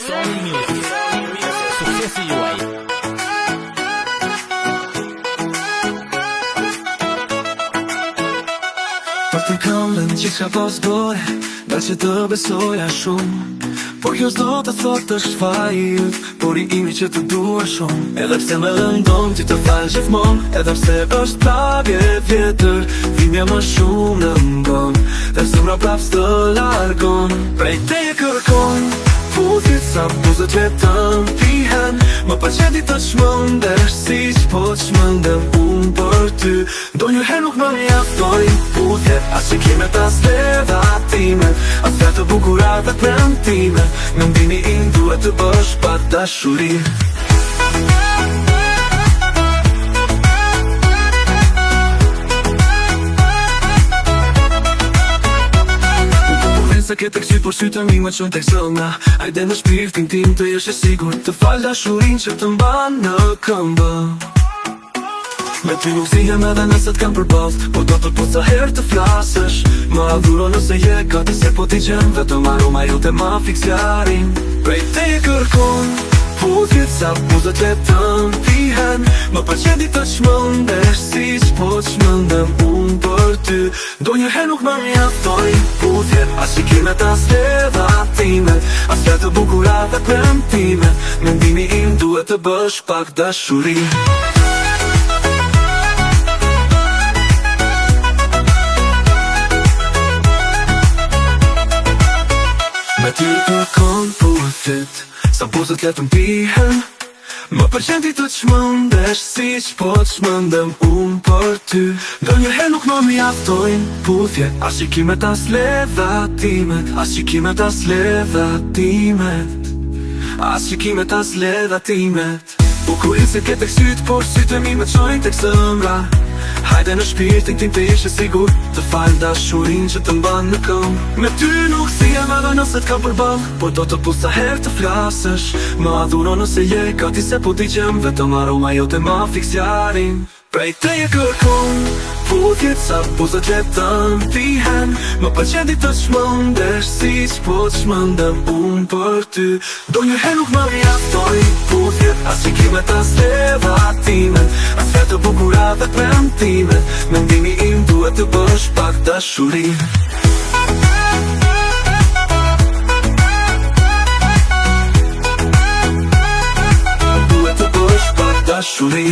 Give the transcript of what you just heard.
Sony Music, suksesi juaj. Për të këllën që ka pas bore, da që të besoja shumë. Por kjo s'do të thot është fajt, por i imi që të dua shumë. Edhe pse me lëndon që të falë gjithmon, edhe pse është prapje vjetër, vimja më shumë në ngon, dhe zemra prap s'të largon. Prej te e kërkon, puthit sa buzët vetëm pihen. Më përqedi të qmëndesh, si që po qmëndem unë për ty. Do njëherë nuk më mjaftoj puthjet, as që kimet as ledhatimet, as fja të bukurat dhe premtimet. Në ndini im duhet të bësh pa dashuri. Se ke tek qyt, por sytë mi më qojnë tek zëna. Hajde në shpirtin tim të jesh e sigur, të fal dashurin që të mban në këmbë. Me ty nuk zihem edhe nëse t'kam përballë, po do të sa herë të flasësh. Më adhuro nëse je gati se po t'i gjem, vetëm aroma jote ma fiksjarin. Prej te e kërkon, puthit sa buzët vetëm pihen. Më përqedi të qmëndesh, si që po qmëndem unë për ty. Do njëherë nuk më mjaftoj puthjet, as shikimet as ledhatimet, as fjalë të bukura dhe premtimet. Mendimi im duhet të bësh pak dashuri. Me ty kërkon puthit, sa buzët letëm pihen. Më përqendi të qmëndesh, si që po qmëndem unë për ty. Do njëherë nuk më mjaftojnë puthjet, as shikimet as ledhatimet, as shikimet as ledhatimet, as shikimet as ledhatimet. Bukurin se ke tek syt, por sytë mi me qojnë tek zëmra. Hajde në shpirtin tim të ishe sigur, të falë dashurin që të mban në këmbë. Me ty nuk thijem edhe nëse t'kam përballë, por do të sa herë të flasësh. Më adhuro nëse je gati se po t'i gjem, vetëm aroma jote ma fiksjarin. Prej te e kërkon, puthjet sa buzët vetëm pihen. Më përqedi të qmëndesh, si që po qmëndem unë për ty. Do njëherë nuk më mjaftoj puthjet, as shikimet as ledhatimet, as fjalë të bukura dhe premtimet. Mendimi im duhet të bësh pak dashuri. Duhet të bësh pak dashuri.